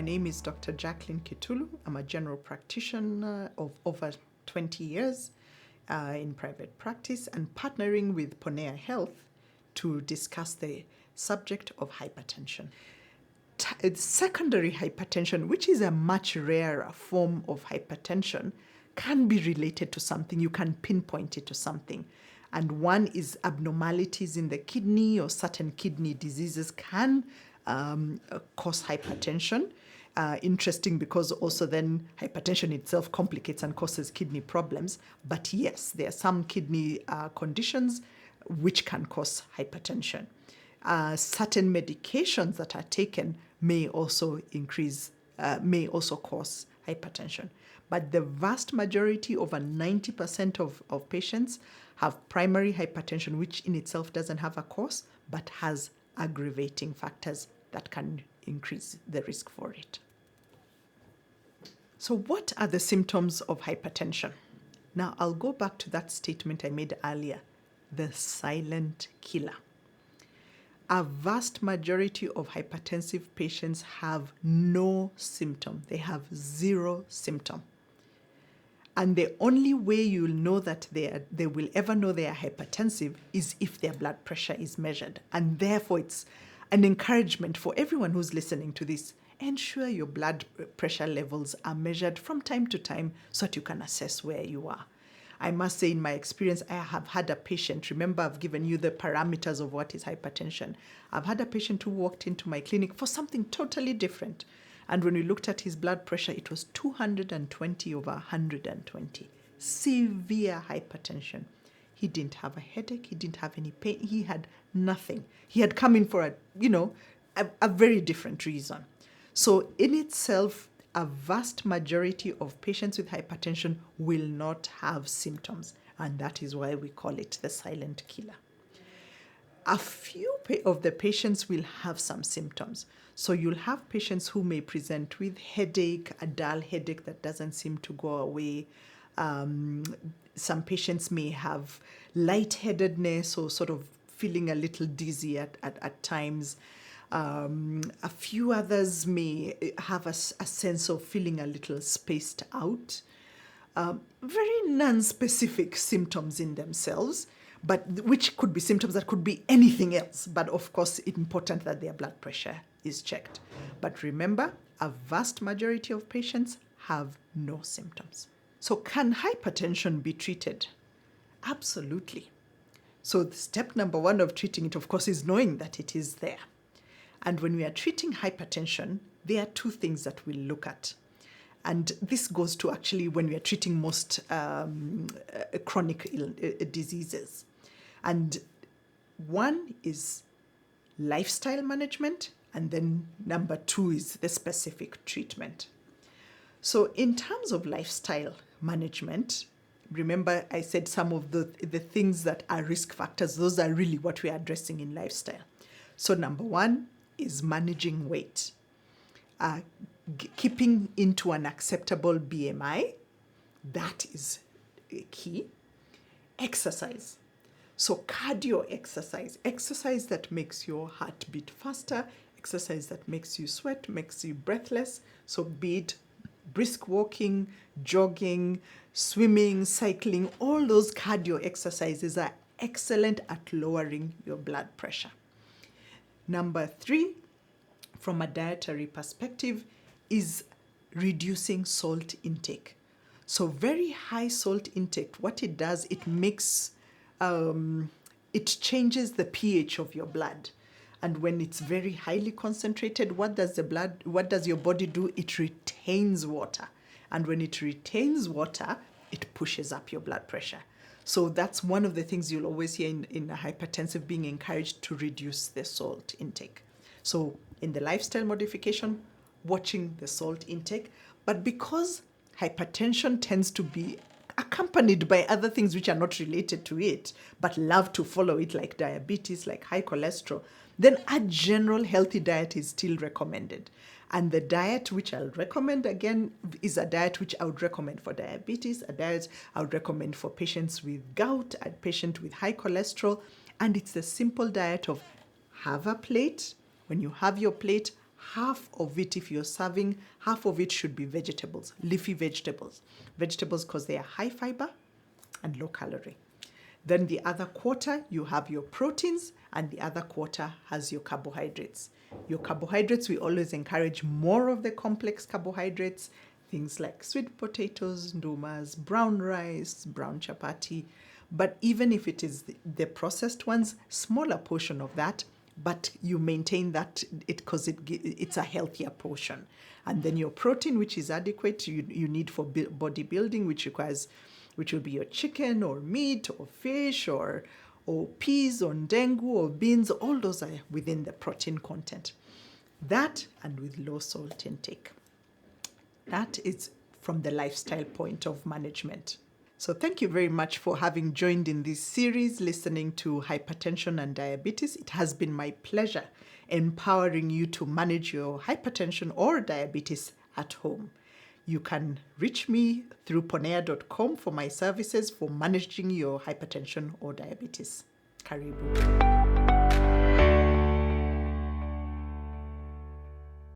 name is Dr. Jacqueline Kitulu. I'm a general practitioner of over 20 years in private practice and partnering with Ponea Health to discuss the subject of hypertension. Secondary hypertension, which is a much rarer form of hypertension, can be related to something. You can pinpoint it to something. And one is abnormalities in the kidney, or certain kidney diseases can cause hypertension. Interesting, because also then hypertension itself complicates and causes kidney problems. But yes, there are some kidney conditions which can cause hypertension. Certain medications that are taken may also cause hypertension. But the vast majority, over 90% of patients, have primary hypertension, which in itself doesn't have a cause, but has aggravating factors that can increase the risk for it. So what are the symptoms of hypertension? Now, I'll go back to that statement I made earlier, the silent killer. A vast majority of hypertensive patients have no symptom. They have zero symptom. And the only way you'll know that they will ever know they are hypertensive is if their blood pressure is measured. And therefore, it's an encouragement for everyone who's listening to this. Ensure your blood pressure levels are measured from time to time so that you can assess where you are. I must say, in my experience, I have had a patient, remember I've given you the parameters of what is hypertension. I've had a patient who walked into my clinic for something totally different. And when we looked at his blood pressure, it was 220 over 120. Severe hypertension. He didn't have a headache. He didn't have any pain. He had nothing. He had come in for a very different reason. So in itself, a vast majority of patients with hypertension will not have symptoms. And that is why we call it the silent killer. A few of the patients will have some symptoms. So you'll have patients who may present with headache, a dull headache that doesn't seem to go away. Some patients may have lightheadedness or sort of feeling a little dizzy at times. A few others may have a sense of feeling a little spaced out. Very non-specific symptoms in themselves, but which could be symptoms that could be anything else. But of course, it's important that their blood pressure is checked. But remember, a vast majority of patients have no symptoms. So can hypertension be treated? Absolutely. So step number one of treating it, of course, is knowing that it is there. And when we are treating hypertension, there are two things that we'll look at. And this goes to actually when we are treating most chronic diseases. And one is lifestyle management, and then number two is the specific treatment. So in terms of lifestyle management, remember I said some of the things that are risk factors, those are really what we are addressing in lifestyle. So number one is managing weight, keeping into an acceptable BMI, that is key. Exercise. So cardio exercise that makes your heart beat faster, exercise that makes you sweat, makes you breathless. So be it brisk walking, jogging, swimming, cycling, all those cardio exercises are excellent at lowering your blood pressure. Number three, from a dietary perspective, is reducing salt intake. So very high salt intake, what it does, it makes, it changes the pH of your blood. And when it's very highly concentrated, what does your body do? It retains water. And when it retains water, it pushes up your blood pressure. So that's one of the things you'll always hear in a hypertensive, being encouraged to reduce the salt intake. So in the lifestyle modification, watching the salt intake. But because hypertension tends to be accompanied by other things which are not related to it, but love to follow it, like diabetes, like high cholesterol, then a general healthy diet is still recommended. And the diet which I'll recommend, again, is a diet which I would recommend for diabetes, a diet I would recommend for patients with gout, a patient with high cholesterol. And it's the simple diet of have a plate. When you have your plate, half of it, if you're serving, half of it should be vegetables, leafy vegetables. Vegetables because they are high fiber and low calorie. Then the other quarter, you have your proteins, and the other quarter has your carbohydrates. Your carbohydrates, we always encourage more of the complex carbohydrates, things like sweet potatoes, ndumas, brown rice, brown chapati. But even if it is the processed ones, smaller portion of that, but you maintain that because it's a healthier portion. And then your protein, which is adequate, you need for bodybuilding, which will be your chicken or meat or fish or peas or ndengu or beans. All those are within the protein content. That, and with low salt intake. That is from the lifestyle point of management. So thank you very much for having joined in this series, listening to hypertension and diabetes. It has been my pleasure empowering you to manage your hypertension or diabetes at home. You can reach me through ponea.com for my services for managing your hypertension or diabetes. Karibu.